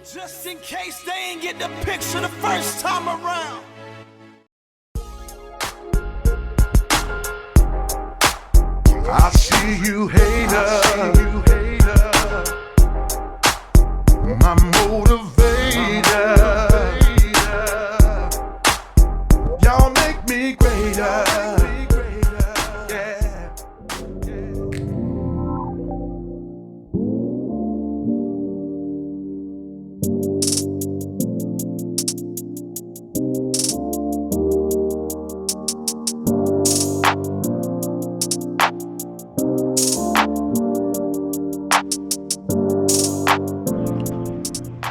Just in case they ain't get the picture the first time around. I see you, hater. My motivator. Y'all make me greater. Yeah.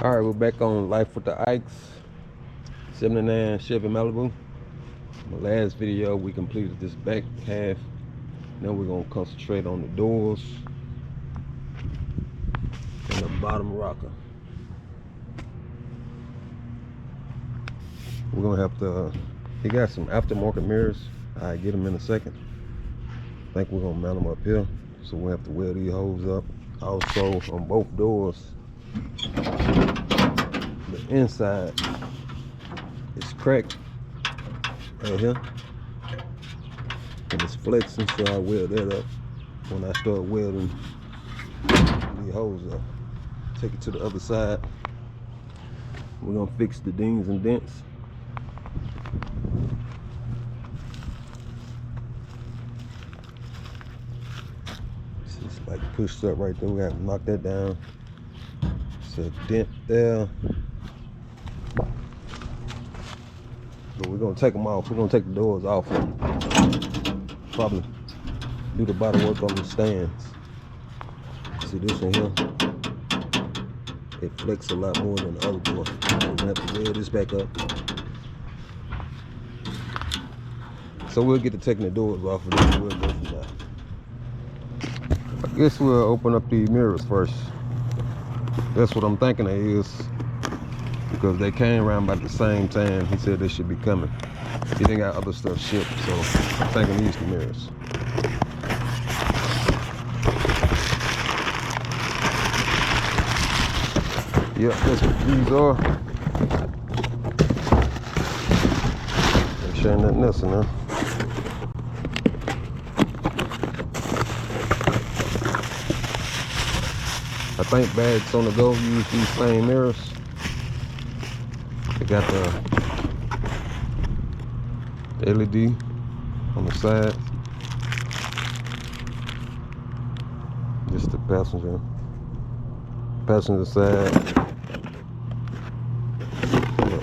All right, we're back on Life with the Ikes, 79 Chevy Malibu. My last video, we completed this back half. Now we're gonna concentrate on the doors and the bottom rocker. We're gonna have to, he got some aftermarket mirrors. I'll get them in a second. I think we're gonna mount them up here. So we'll have to weld these holes up. Also on both doors, the inside is cracked right here, and it's flexing, so I weld that up when I start welding these holes up. Take it to the other side. We're gonna fix the dings and dents. It's like pushed up right there. We gotta knock that down. It's a dent there. But we're gonna take them off. We're gonna take the doors off. Probably do the body work on the stands. See this one here? It flexes a lot more than the other door. We're gonna have to weld this back up. So we'll get to taking the doors off and then we'll go from there. I guess we'll open up the mirrors first. That's what I'm thinking it is, because they came around about the same time. He said they should be coming. He didn't got other stuff shipped, so I'm thinking these the mirrors. Yep, that's what these are. Ain't showing nothing else in there. I think bags on the go use these same mirrors. They got the LED on the side. Just the passenger side. Yep.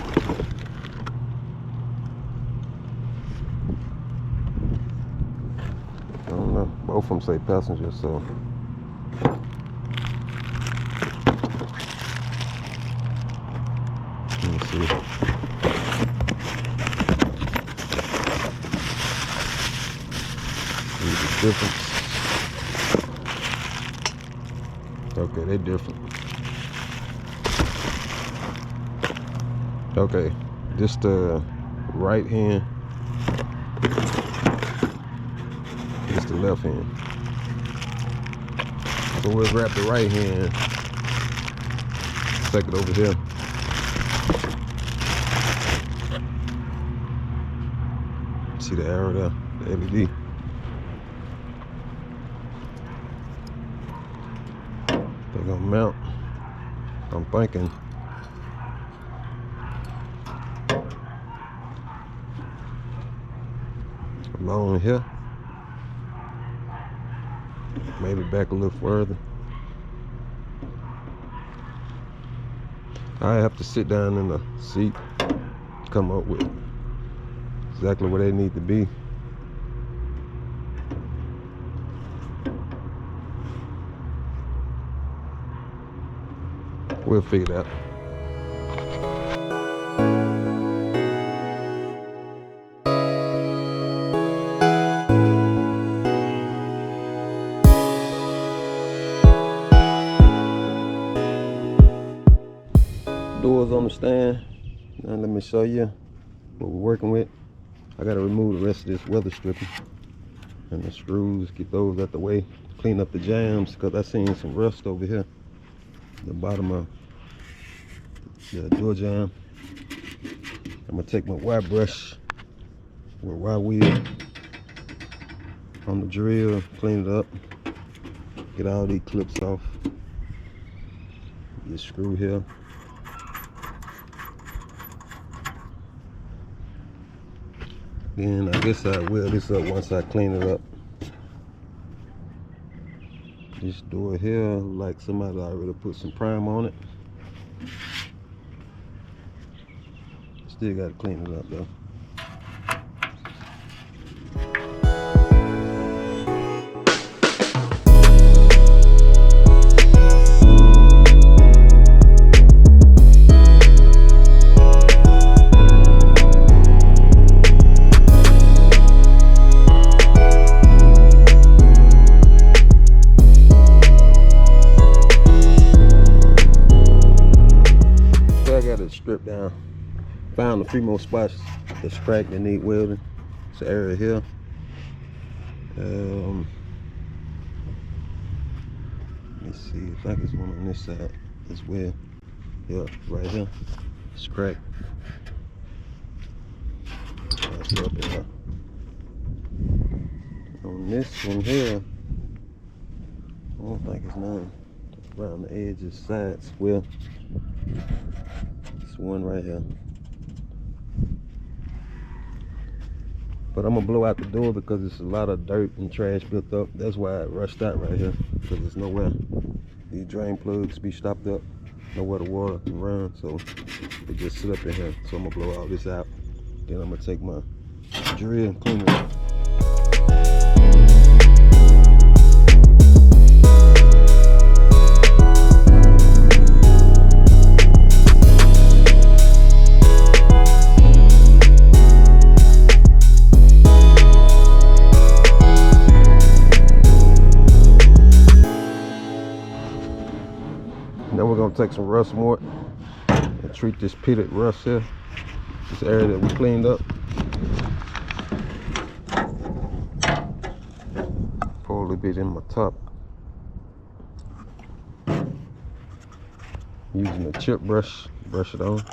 I don't know. Both of them say passenger, so. See. There's a difference. Okay, they're different. Okay, just the right hand. Just the left hand. So we'll grab the right hand. Take it over here. See the arrow there, the LED. They're gonna mount, I'm thinking. Along here. Maybe back a little further. I have to sit down in the seat, come up with exactly where they need to be. We'll figure it out. Doors on the stand. Now let me show you what we're working with. I gotta remove the rest of this weather stripping and the screws, get those out the way, clean up the jams, because I seen some rust over here, the bottom of the door jam. I'm gonna take my wire brush with wire wheel on the drill, clean it up, get all these clips off. This screw here. Then I guess I weld this up once I clean it up. This door here, like somebody already put some prime on it. Still gotta clean it up though. Strip down. Found a few more spots that's cracked that need welding. It's an area here. Let me see. I think it's one on this side as well. Yeah, right here. It's cracked. That's up in there. On this one here, I don't think it's none. Around the edges, sides. Well, one right here, but I'm gonna blow out the door because it's a lot of dirt and trash built up. That's why it rushed out right here, because there's nowhere. These drain plugs be stopped up, nowhere the water can run, so it just sit up in here. So I'm gonna blow all this out, then I'm gonna take my drill and clean it up. Then we're gonna take some rust mort and treat this pitted rust here, this area that we cleaned up. Pour a little bit in my top. Using a chip brush, brush it on.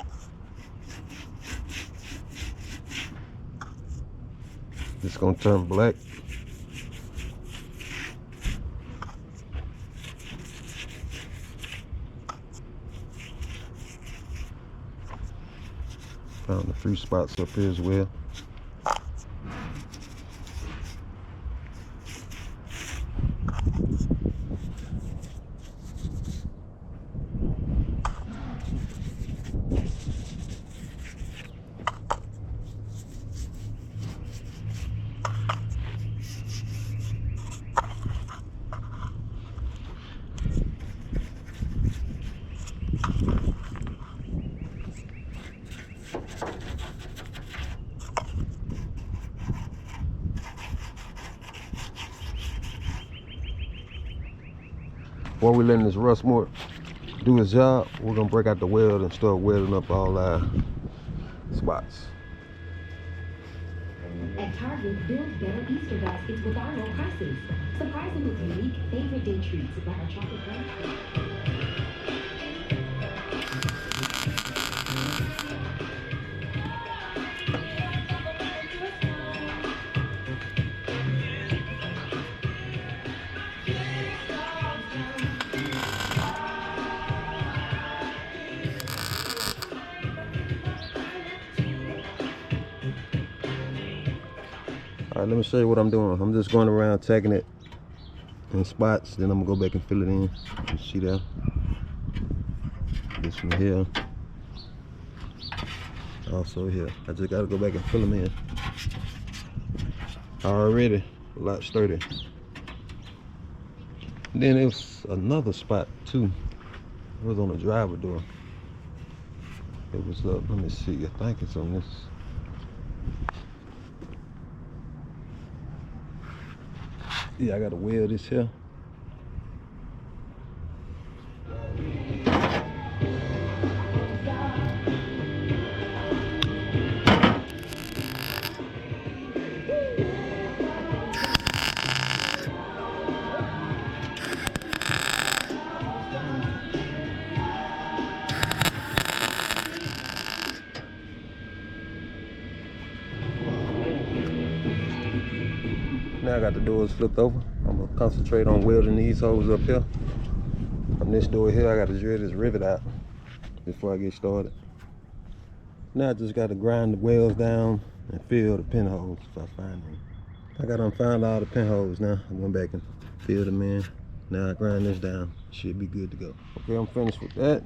It's gonna turn black. Found a few spots up here as well. While we're letting this rust mort do his job, we're gonna break out the weld and start welding up all our spots. At Target, build better Easter baskets with our low prices. Surprise them with unique favorite day treats like our chocolate bunch. All right, let me show you what I'm doing. I'm just going around tagging it in spots, then I'm gonna go back and fill it in. You see that? This one here. Also here. I just gotta go back and fill them in. Already a lot sturdy. Then it was another spot too. It was on the driver door. It was up, let me see, I think it's on this. Yeah, I gotta weld this here. Now I got the doors flipped over. I'm gonna concentrate on welding these holes up here. From this door here, I gotta drill this rivet out before I get started. Now I just gotta grind the welds down and fill the pinholes if I find them. I got found all the pinholes now. I'm going back and fill them in. Now I grind this down. Should be good to go. Okay, I'm finished with that.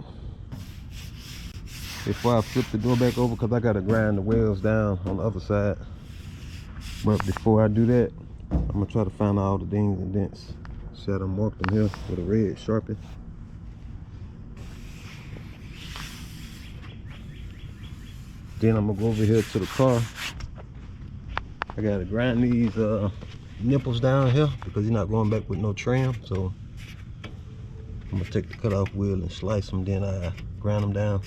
Before I flip the door back over, because I gotta grind the welds down on the other side. But before I do that, I'm gonna try to find all the dings and dents. See how I marked them here with a red Sharpie. Then I'm gonna go over here to the car. I gotta grind these nipples down here because you're not going back with no trim. So I'm gonna take the cutoff wheel and slice them, then I grind them down.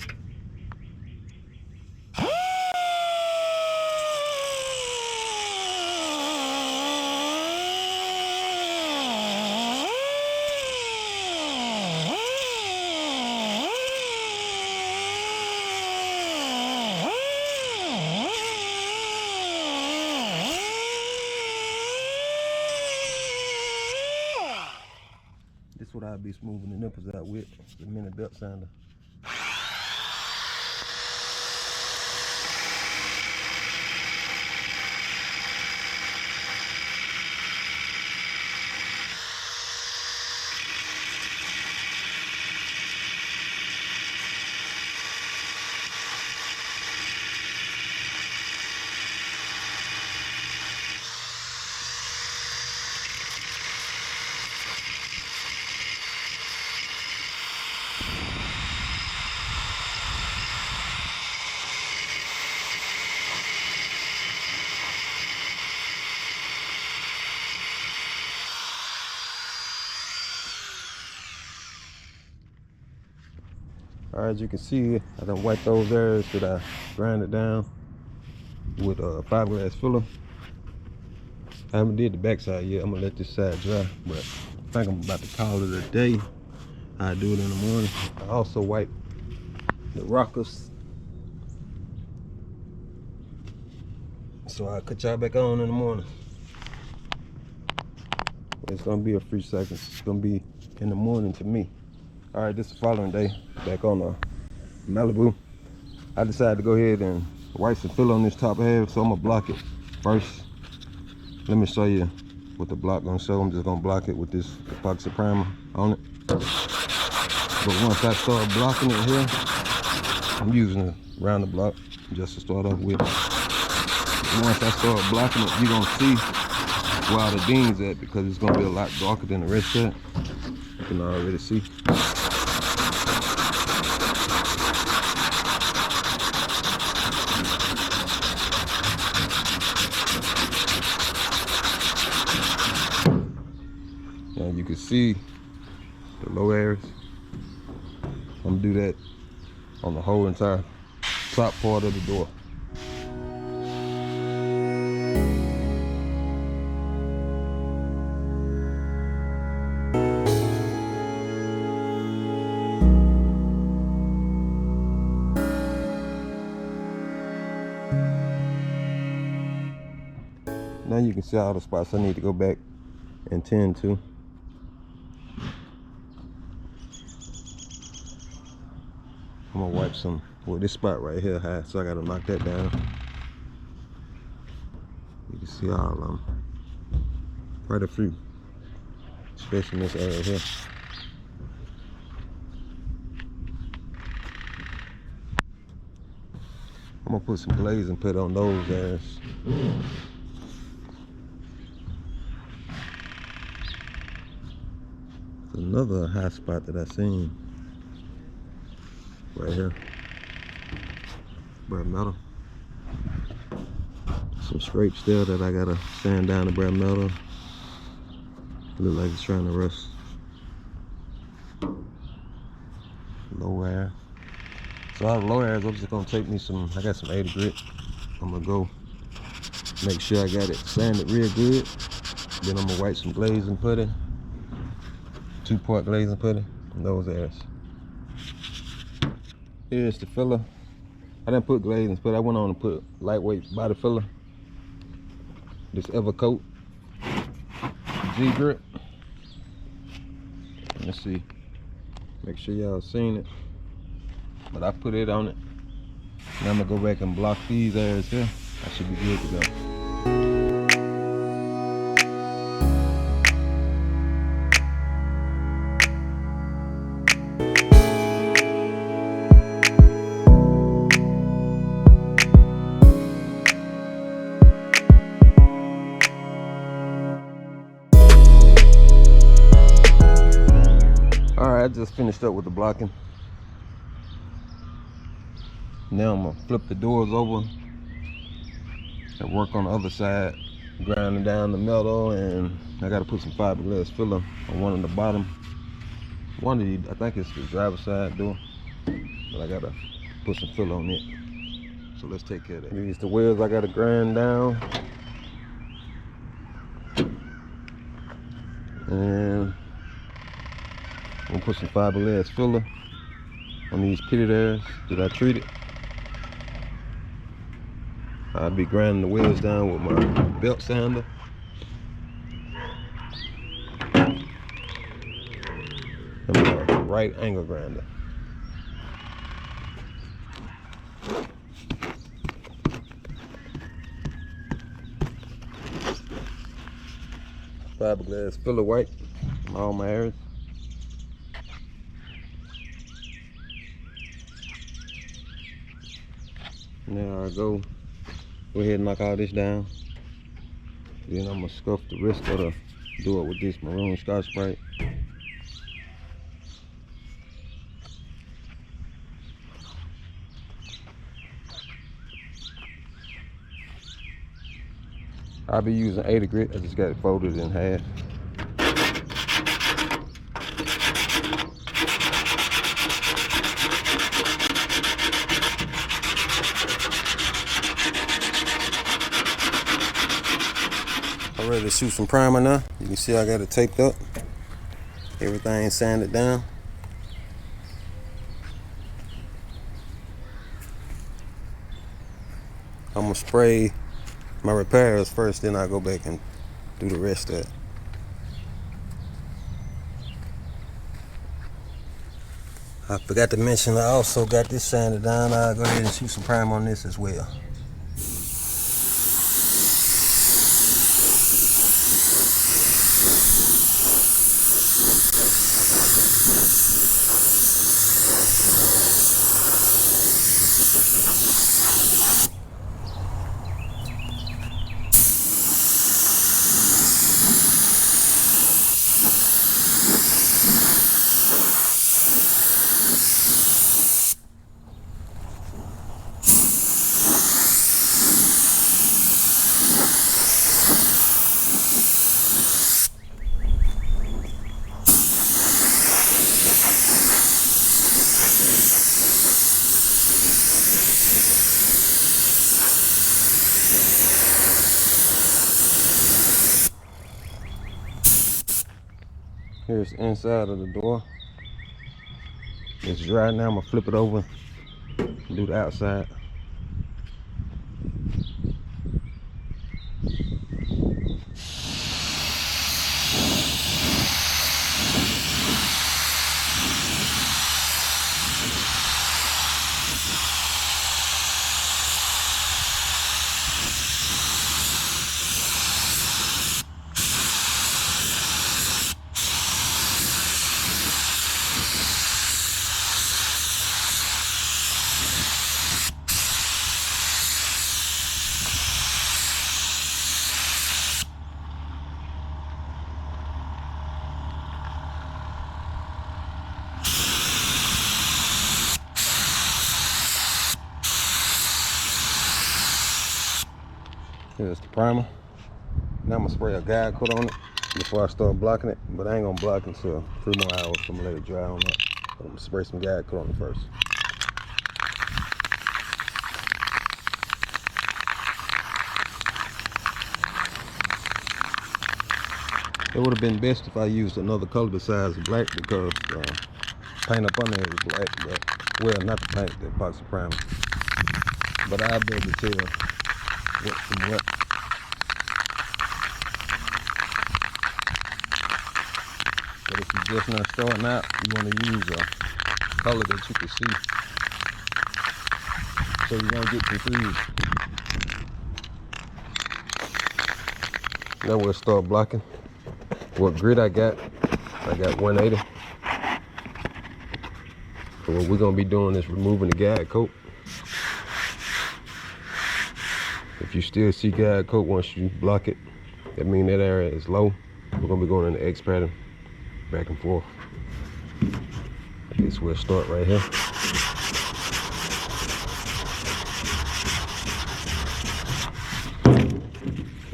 This is what I'll be smoothing the nipples out with, the mini belt sander. Alright, as you can see, I done wiped those areas that I grind it down with a fiberglass filler. I haven't did the back side yet. I'm gonna let this side dry, but I think I'm about to call it a day. I do it in the morning. I also wipe the rockers. So I'll cut y'all back on in the morning. It's gonna be a few seconds. It's gonna be in the morning to me. All right, this is the following day, back on the Malibu. I decided to go ahead and wipe some filler on this top half, so I'm gonna block it first. Let me show you what the block gonna show. I'm just gonna block it with this epoxy primer on it. But once I start blocking it here, I'm using a rounder block just to start off with. Once I start blocking it, you're gonna see where all the dings at, because it's gonna be a lot darker than the rest of it. You can already see. Now you can see the low areas. I'm gonna do that on the whole entire top part of the door. Now you can see all the spots I need to go back and tend to. I'm gonna wipe some, well, this spot right here high, so I gotta knock that down. You can see all of them. Quite a few, especially in this area here. I'm gonna put some glazing put on those areas. There's another high spot that I seen right here. Bare metal. Some scrapes there that I gotta sand down the bare metal. Look like it's trying to rust. Low air. So all the low areas, I'm just gonna take me some, I got some 80 grit. I'm gonna go make sure I got it sanded real good. Then I'm gonna wipe some glazing putty. 2-part glazing putty in those areas. Here's the filler. I didn't put glazing, but I went on to put lightweight body filler. This Evercoat. G grip. Let's see. Make sure y'all seen it. But I put it on it. Now I'm gonna go back and block these areas here. I should be good to go. Alright, I just finished up with the blocking. Now I'm gonna flip the doors over and work on the other side, grinding down the metal, and I gotta put some fiberglass filler on one of the bottom. One of these, I think it's the driver's side door, but I gotta put some filler on it. So let's take care of that. These the wheels I gotta grind down. And I'm gonna put some fiberglass filler on these pitted areas that I treated. I'll be grinding the wheels down with my belt sander. And my right angle grinder. Fiberglass filler white on all my areas. Now I go ahead and knock all this down. Then I'm gonna scuff the rest of the door with this maroon Scotch-Brite. I'll be using 80 grit. I just got it folded in half. I'm ready to shoot some primer now. You can see I got it taped up. Everything sanded down. I'm gonna spray my repairs first, then I'll go back and do the rest of it. I forgot to mention I also got this sanded down. I'll go ahead and shoot some primer on this as well. Here's the inside of the door. It's dry now. I'm gonna flip it over and do the outside. Here's the primer. Now I'm gonna spray a guide coat on it before I start blocking it, but I ain't gonna block until 3 more hours, so I'm gonna let it dry on up. I'm gonna spray some guide coat on it first. It would have been best if I used another color besides black, because paint up under it is black, but, well, not the paint, the epoxy primer. But I'll be able to tell what from what. just not starting out, you want to use a color that you can see, so you won't get confused. Now we'll start blocking. What grit I got 180. So what we're gonna be doing is removing the guide coat. If you still see guide coat once you block it, that means that area is low. We're gonna be going in the X pattern, back and forth. I guess we'll start right here.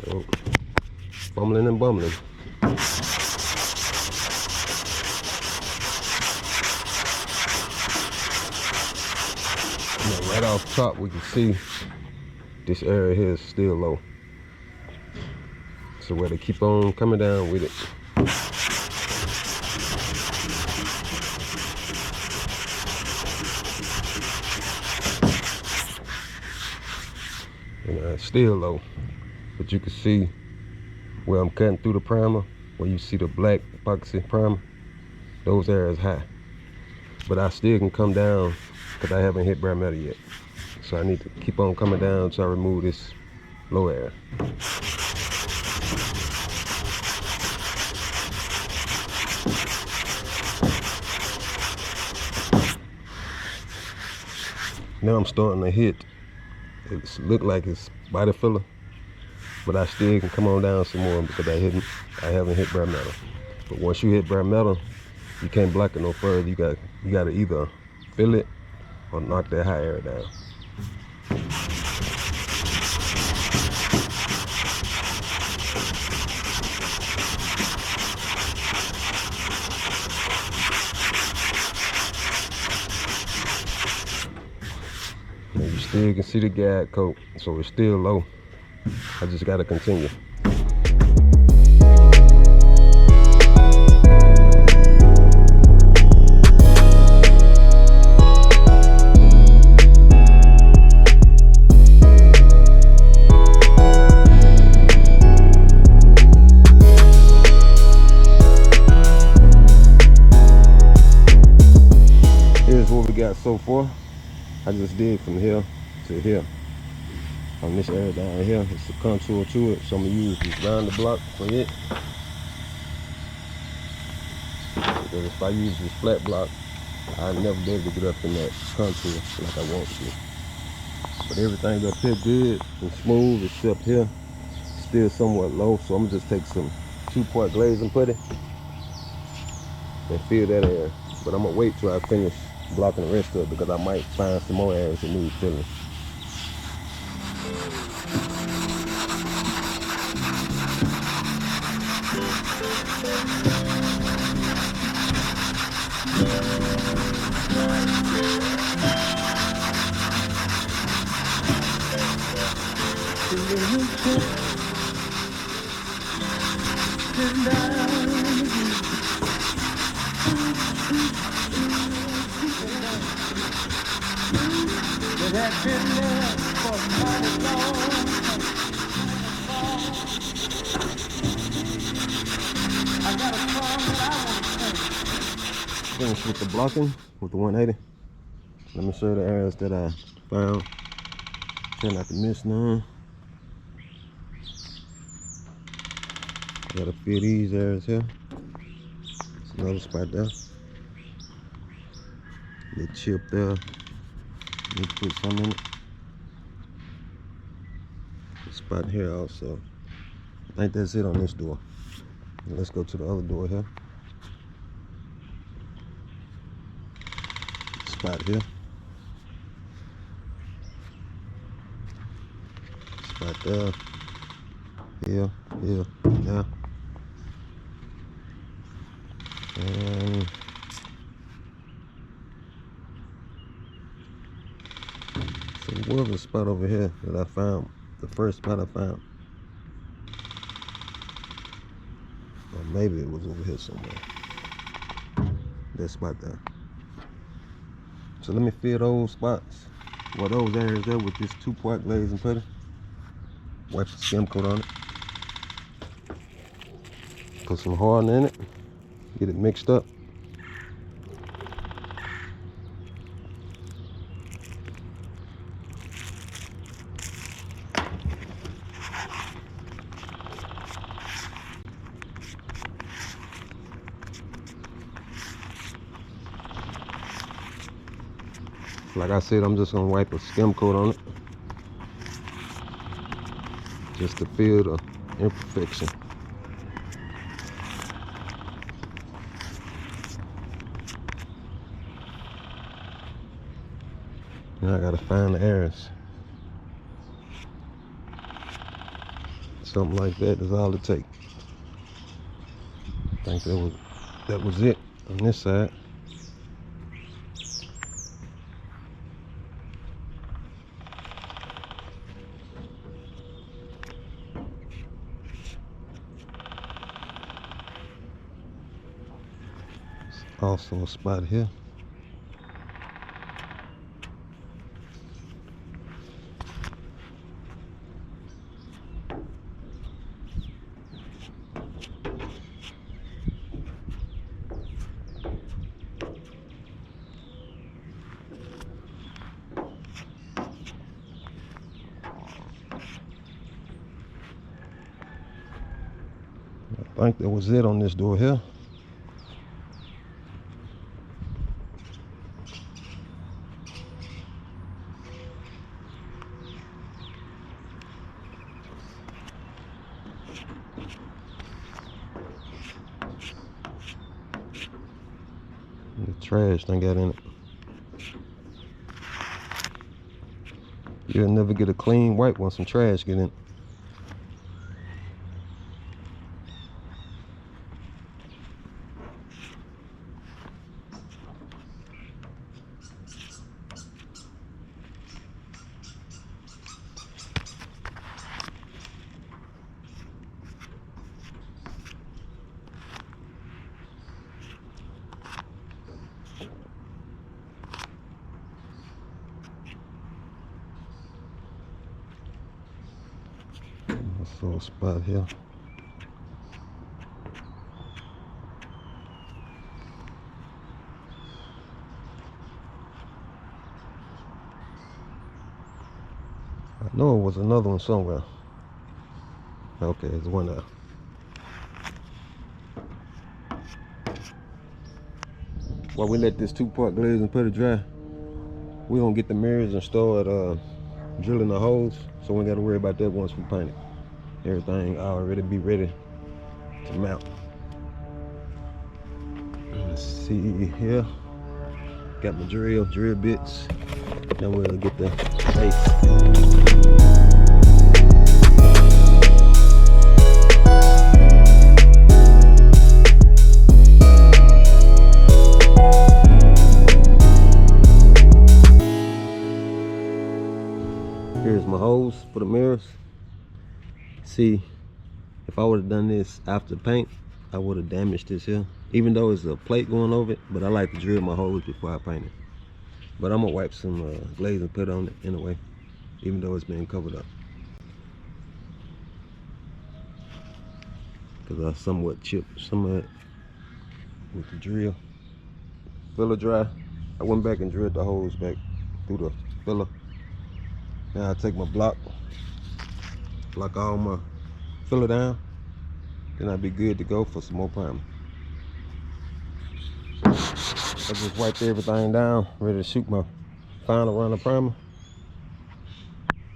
So, fumbling and bumbling. Now, right off top, we can see this area here is still low. So we're to keep on coming down with it. And it's still low, but you can see where I'm cutting through the primer, where you see the black epoxy primer, those areas high. But I still can come down because I haven't hit bare metal yet. So I need to keep on coming down until I remove this low area. Now I'm starting to hit. It look like it's body filler, but I still can come on down some more because I haven't hit bare metal. But once you hit bare metal, you can't block it no further. You got to either fill it or knock that high area down. And you still can see the guide coat, so it's still low. I just got to continue. Here's what we got so far. I just did from here to here. On this area down here, it's a contour to it, so I'm gonna use this round block for it. Because if I use this flat block, I'll never be able to get up in that contour like I want to. But everything up here good and smooth, except here, still somewhat low. So I'm gonna just take some 2-part glazing putty and fill that area. But I'm gonna wait till I finish blocking the rest of it because I might find some more areas that need filling. Finish with the blocking with the 180. Let me show you the areas that I found. Try not to miss none. Gotta fill these areas here. There's another spot there. The chip there. Need to put some in it. The spot here also. I think that's it on this door. Let's go to the other door here. Spot here. Spot there. Here, here, there. And so what was the spot over here that I found? The first spot I found. Or maybe it was over here somewhere. That spot there. So let me fill those spots, well, those areas there with this 2-part glazing putty. Wipe the skim coat on it. Put some hardening in it. Get it mixed up. Like I said, I'm just gonna wipe a skim coat on it just to feel the imperfection. Now I gotta find the errors. Something like that is all it takes. I think that was it on this side. Also a spot here. I think that was it on this door here. The trash done got in it. You'll never get a clean wipe once some trash get in it. This little spot here. I know it was another one somewhere. Okay, there's one there. While we let this 2-part glazing put it dry, we're gonna get the mirrors and start drilling the holes, so we ain't gotta worry about that once we paint it. Everything already be ready to mount. Let's see here. Got my drill bits. Now we'll get the base. Here's my holes for the mirrors. See, if I would have done this after paint, I would have damaged this here. Even though it's a plate going over it, but I like to drill my holes before I paint it. But I'm gonna wipe some glaze and put on it anyway, even though it's been covered up. Cause I somewhat chipped some of it with the drill. Filler dry. I went back and drilled the holes back through the filler. Now I take my block all my filler down, then I'll be good to go for some more primer. I just wiped everything down, ready to shoot my final round of primer.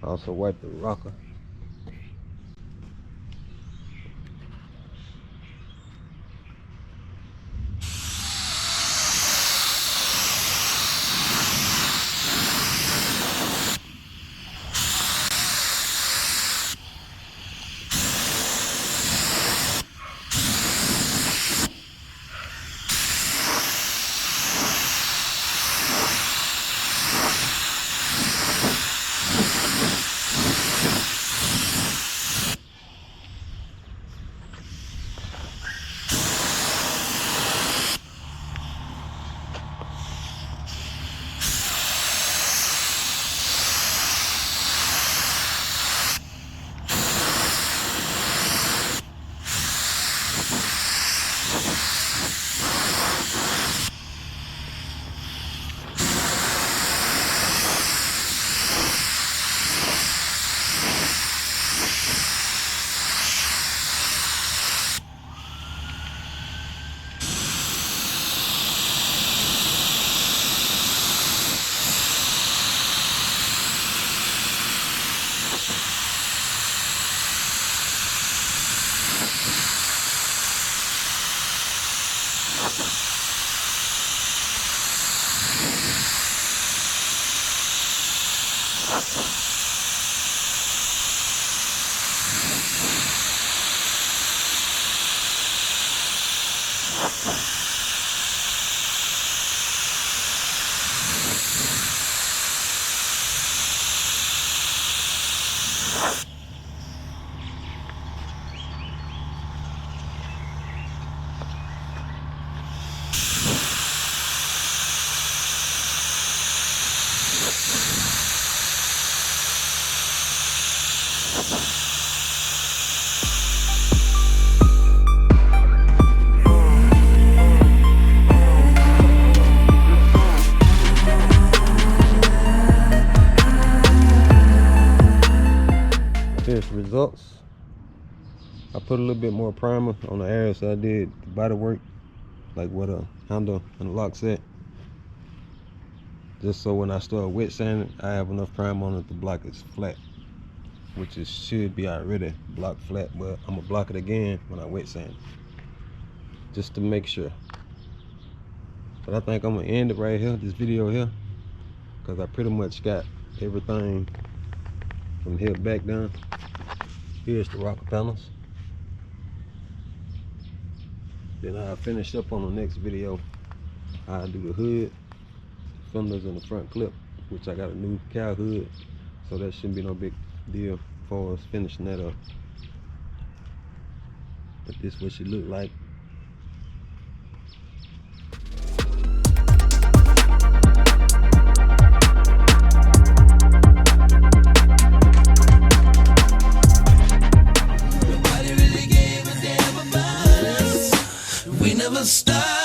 I also wiped the rocker. Here's the results. I put a little bit more primer on the areas so I did the Bodywork, like what a handle and a lock set, just so when I start wet sanding I have enough primer on it to block it flat, which it should be already blocked flat, but I'm gonna block it again when I wet sand, just to make sure. But I think I'm gonna end it right here, this video here, because I pretty much got everything from here back down. Here's the rocker panels. Then I'll finish up on the next video. I'll do the hood, fenders, and the front clip, which I got a new cow hood, so that shouldn't be no big deal for us finishing that up. But this is what she look like. We never stop.